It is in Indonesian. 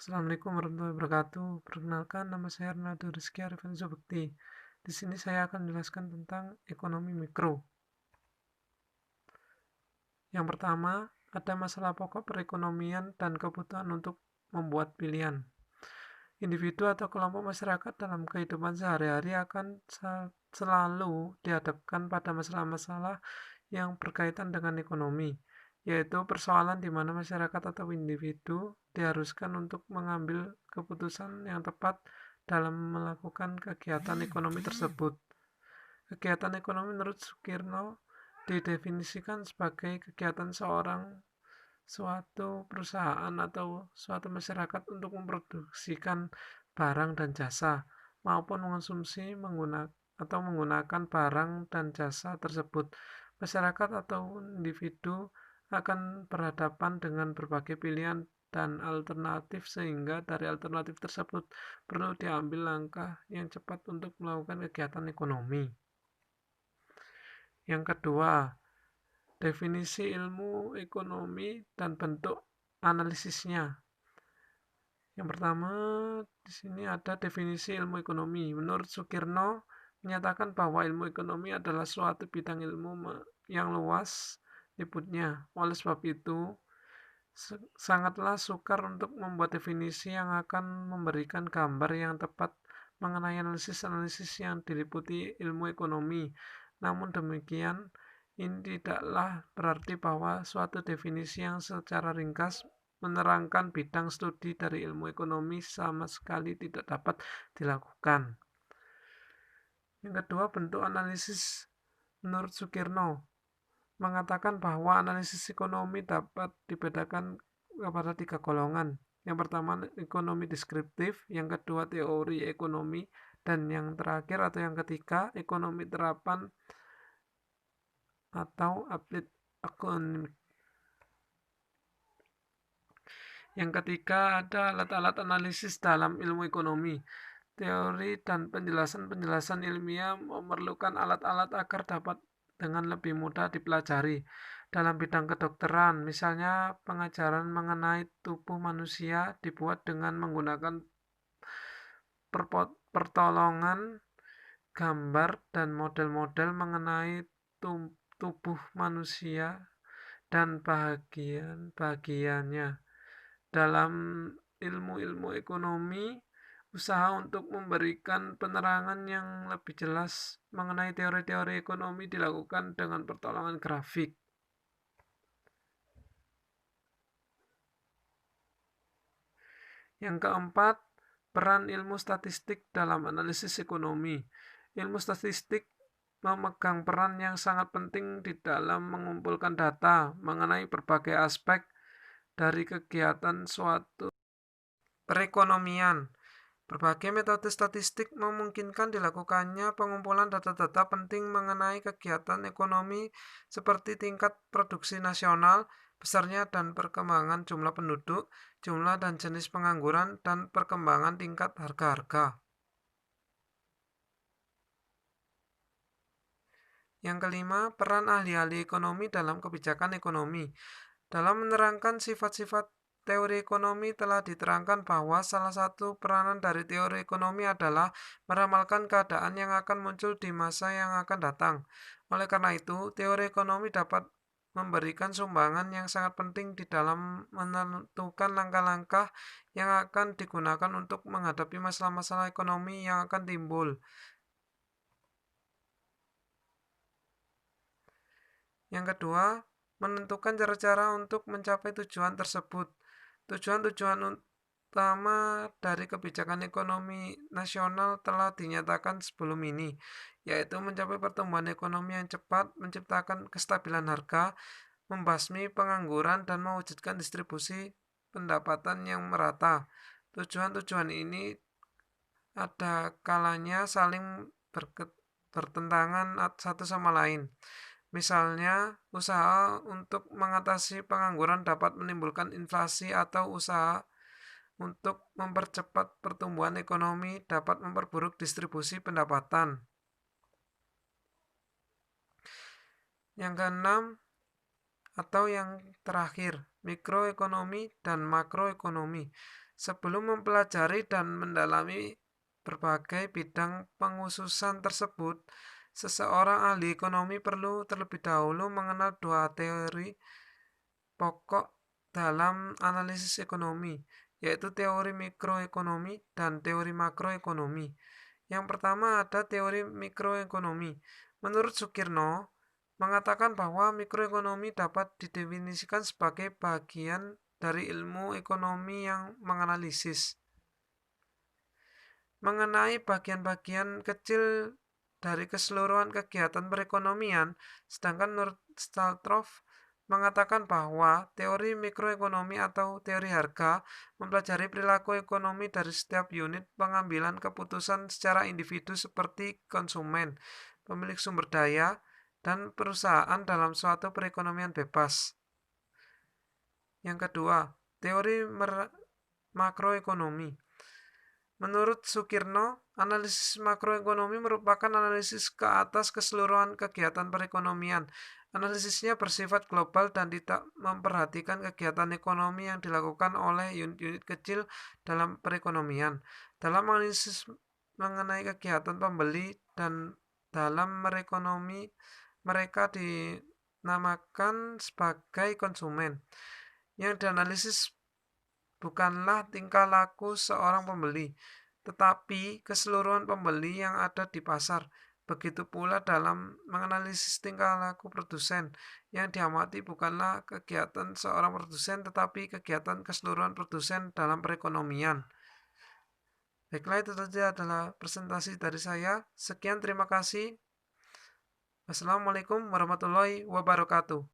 Assalamualaikum warahmatullahi wabarakatuh. Perkenalkan, nama saya Ronaldo Rizky Arifin Subekti. Di sini saya akan menjelaskan tentang ekonomi mikro. Yang pertama, ada masalah pokok perekonomian dan kebutuhan untuk membuat pilihan. Individu atau kelompok masyarakat dalam kehidupan sehari-hari akan selalu dihadapkan pada masalah-masalah yang berkaitan dengan ekonomi, yaitu persoalan di mana masyarakat atau individu diharuskan untuk mengambil keputusan yang tepat dalam melakukan kegiatan ekonomi tersebut. Kegiatan ekonomi menurut Sukirno didefinisikan sebagai kegiatan suatu perusahaan atau suatu masyarakat untuk memproduksikan barang dan jasa maupun mengonsumsi menggunakan barang dan jasa tersebut. Masyarakat atau individu akan berhadapan dengan berbagai pilihan dan alternatif sehingga dari alternatif tersebut perlu diambil langkah yang cepat untuk melakukan kegiatan ekonomi. Yang kedua, definisi ilmu ekonomi dan bentuk analisisnya. Yang pertama, di sini ada definisi ilmu ekonomi. Menurut Sukirno, menyatakan bahwa ilmu ekonomi adalah suatu bidang ilmu yang luas nyebutnya. Oleh sebab itu, sangatlah sukar untuk membuat definisi yang akan memberikan gambar yang tepat mengenai analisis-analisis yang diliputi ilmu ekonomi. Namun demikian, ini tidaklah berarti bahwa suatu definisi yang secara ringkas menerangkan bidang studi dari ilmu ekonomi sama sekali tidak dapat dilakukan. Yang kedua, bentuk analisis menurut Sukirno mengatakan bahwa analisis ekonomi dapat dibedakan kepada 3 golongan. Yang pertama ekonomi deskriptif, yang kedua teori ekonomi, dan yang terakhir atau yang ketiga ekonomi terapan atau applied economic. Yang ketiga ada alat-alat analisis dalam ilmu ekonomi. Teori dan penjelasan-penjelasan ilmiah memerlukan alat-alat agar dapat dengan lebih mudah dipelajari. Dalam bidang kedokteran, misalnya pengajaran mengenai tubuh manusia dibuat dengan menggunakan pertolongan gambar dan model-model mengenai tubuh manusia dan bagian-bagiannya. Dalam ilmu-ilmu ekonomi, usaha untuk memberikan penerangan yang lebih jelas mengenai teori-teori ekonomi dilakukan dengan pertolongan grafik. Yang keempat, peran ilmu statistik dalam analisis ekonomi. Ilmu statistik memegang peran yang sangat penting di dalam mengumpulkan data mengenai berbagai aspek dari kegiatan suatu perekonomian. Berbagai metode statistik memungkinkan dilakukannya pengumpulan data-data penting mengenai kegiatan ekonomi seperti tingkat produksi nasional, besarnya dan perkembangan jumlah penduduk, jumlah dan jenis pengangguran, dan perkembangan tingkat harga-harga. Yang kelima, peran ahli-ahli ekonomi dalam kebijakan ekonomi. Dalam menerangkan sifat-sifat teori ekonomi telah diterangkan bahwa salah satu peranan dari teori ekonomi adalah meramalkan keadaan yang akan muncul di masa yang akan datang. Oleh karena itu, teori ekonomi dapat memberikan sumbangan yang sangat penting di dalam menentukan langkah-langkah yang akan digunakan untuk menghadapi masalah-masalah ekonomi yang akan timbul. Yang kedua, menentukan cara-cara untuk mencapai tujuan tersebut. Tujuan-tujuan utama dari kebijakan ekonomi nasional telah dinyatakan sebelum ini, yaitu mencapai pertumbuhan ekonomi yang cepat, menciptakan kestabilan harga, membasmi pengangguran, dan mewujudkan distribusi pendapatan yang merata. Tujuan-tujuan ini ada kalanya saling bertentangan satu sama lain. Misalnya, usaha untuk mengatasi pengangguran dapat menimbulkan inflasi atau usaha untuk mempercepat pertumbuhan ekonomi dapat memperburuk distribusi pendapatan. Yang keenam, atau yang terakhir, mikroekonomi dan makroekonomi. Sebelum mempelajari dan mendalami berbagai bidang pengususan tersebut, seseorang ahli ekonomi perlu terlebih dahulu mengenal dua teori pokok dalam analisis ekonomi, yaitu teori mikroekonomi dan teori makroekonomi. Yang pertama ada teori mikroekonomi. Menurut Sukirno, mengatakan bahwa mikroekonomi dapat didefinisikan sebagai bagian dari ilmu ekonomi yang menganalisis mengenai bagian-bagian kecil dari keseluruhan kegiatan perekonomian, sedangkan menurut Staltrov mengatakan bahwa teori mikroekonomi atau teori harga mempelajari perilaku ekonomi dari setiap unit pengambilan keputusan secara individu seperti konsumen, pemilik sumber daya, dan perusahaan dalam suatu perekonomian bebas. Yang kedua, teori makroekonomi. Menurut Sukirno, analisis makroekonomi merupakan analisis ke atas keseluruhan kegiatan perekonomian. Analisisnya bersifat global dan tidak memperhatikan kegiatan ekonomi yang dilakukan oleh unit-unit kecil dalam perekonomian. Dalam analisis mengenai kegiatan pembeli dan dalam merekonomi, mereka dinamakan sebagai konsumen. Yang dianalisis bukanlah tingkah laku seorang pembeli, tetapi keseluruhan pembeli yang ada di pasar. Begitu pula dalam menganalisis tingkah laku produsen, yang diamati bukanlah kegiatan seorang produsen, tetapi kegiatan keseluruhan produsen dalam perekonomian. Baiklah, itu tadi adalah presentasi dari saya. Sekian, terima kasih. Wassalamualaikum warahmatullahi wabarakatuh.